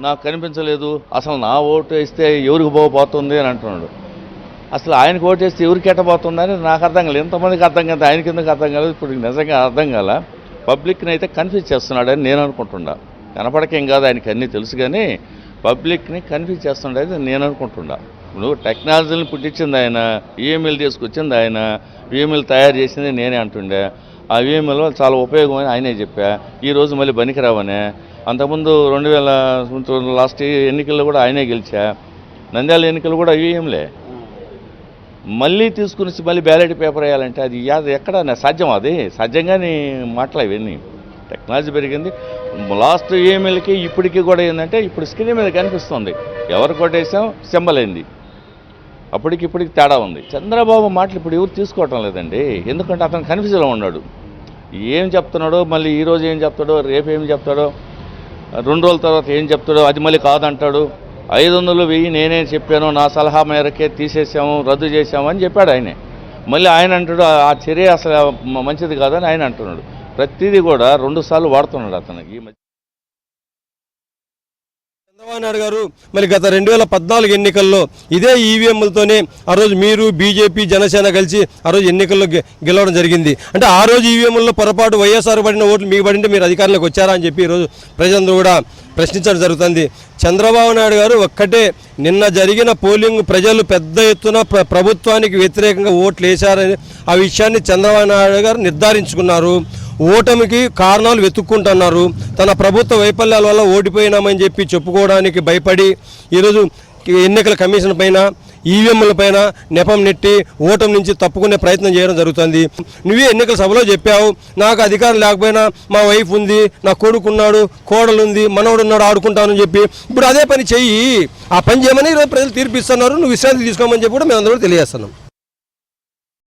నాకు కనిపించలేదు, అసలు నా ఓటు వేస్తే ఎవరికి పోతుంది అని అంటున్నాడు. అసలు ఆయనకు ఓటు వేస్తే ఎవరికి ఎట్టబోతుందని నాకు అర్థం కాలేదు. ఎంతమందికి అర్థం కాదు, ఆయనకి ఎందుకు అర్థం కాలేదు ఇప్పుడు నిజంగా అర్థం కాల. పబ్లిక్ని అయితే కన్ఫ్యూజ్ చేస్తున్నాడని నేను అనుకుంటున్నా. కనపడకేం కాదు, ఆయనకి అన్నీ తెలుసు, కానీ పబ్లిక్ని కన్ఫ్యూజ్ చేస్తున్నాడని నేను అనుకుంటున్నా. ఇప్పుడు టెక్నాలజీని పుట్టించింది ఆయన, ఈఎంఐలు తీసుకొచ్చింది ఆయన, ఈఎంఐలు తయారు చేసింది నేనే అంటుండే. ఆ ఈఎంఐలో చాలా ఉపయోగం అని ఆయనే చెప్పా. ఈరోజు మళ్ళీ బనికిరావనే. అంతకుముందు 2000 లాస్ట్ ఎన్నికల్లో కూడా ఆయనే గెలిచా. నంద్యాల ఎన్నికలు కూడా ఈఎంలే. మళ్ళీ తీసుకుని మళ్ళీ బ్యాలెట్ పేపర్ వేయాలంటే అది ఎక్కడ సాధ్యం? అది సాధ్యంగానే మాటలు ఇవన్నీ. టెక్నాలజీ పెరిగింది. లాస్ట్ ఈఎంఐలకి ఇప్పటికీ కూడా ఏంటంటే ఇప్పుడు స్క్రీన్ మీద కనిపిస్తుంది ఎవరు కొట్టేసాం, సింబల్ అయింది. అప్పటికిప్పటికి తేడా ఉంది. చంద్రబాబు మాటలు ఇప్పుడు ఎవరు తీసుకోవటం లేదండి. ఎందుకంటే అతను కన్ఫ్యూజన్లో ఉన్నాడు. ఏం చెప్తున్నాడో, మళ్ళీ ఈరోజు ఏం చెప్తాడో, రేపు ఏం చెప్తాడో, 2 రోజుల తర్వాత ఏం చెప్తాడో, అది మళ్ళీ కాదంటాడు. 500, 1000 నేనే చెప్పాను, నా సలహా మేరకే తీసేసాము, రద్దు చేసాము అని చెప్పాడు ఆయనే. మళ్ళీ ఆయన అంటాడు ఆ చర్య అసలు మంచిది కాదని ఆయన అంటున్నాడు. ప్రతిదీ కూడా 2 సార్లు వాడుతున్నాడు అతను ఈ మధ్య. చంద్రబాబు నాయుడు గారు మరి గత 2014 ఎన్నికల్లో ఇదే ఈవీఎంలతోనే ఆ రోజు మీరు బీజేపీ జనసేన కలిసి ఆ రోజు ఎన్నికల్లో గెలవడం జరిగింది. అంటే ఆ రోజు ఈవీఎంల్లో పొరపాటు వైఎస్ఆర్ పడిన ఓట్లు మీకు పడింటే మీరు అధికారంలోకి వచ్చారా అని చెప్పి ఈరోజు ప్రజలందరూ కూడా ప్రశ్నించడం జరుగుతుంది. చంద్రబాబు నాయుడు గారు ఒక్కటే, నిన్న జరిగిన పోలింగ్ ప్రజలు పెద్ద ఎత్తున ప్రభుత్వానికి వ్యతిరేకంగా ఓట్లు వేశారని ఆ విషయాన్ని చంద్రబాబు నాయుడు గారు నిర్ధారించుకున్నారు. ఓటమికి కారణాలు వెతుక్కుంటున్నారు. తన ప్రభుత్వ వైఫల్యాల వల్ల ఓడిపోయినామని చెప్పి చెప్పుకోవడానికి భయపడి ఈరోజు ఎన్నికల కమిషన్ పైన, ఈవీఎంల పైన నెపం నెట్టి ఓటమి నుంచి తప్పుకునే ప్రయత్నం చేయడం జరుగుతుంది. నువ్వే ఎన్నికల సభలో చెప్పావు, నాకు అధికారం లేకపోయినా మా వైఫ్ ఉంది, నా కొడుకున్నాడు, కోడలు ఉంది, మనవడు ఉన్నాడు, ఆడుకుంటానని చెప్పి ఇప్పుడు అదే పని చెయ్యి. ఆ పని చేయమని ఈరోజు ప్రజలు తీర్పిస్తున్నారు. నువ్వు విశ్రాంతి తీసుకోమని చెప్పి కూడా మేము అందరూ తెలియజేస్తున్నాం.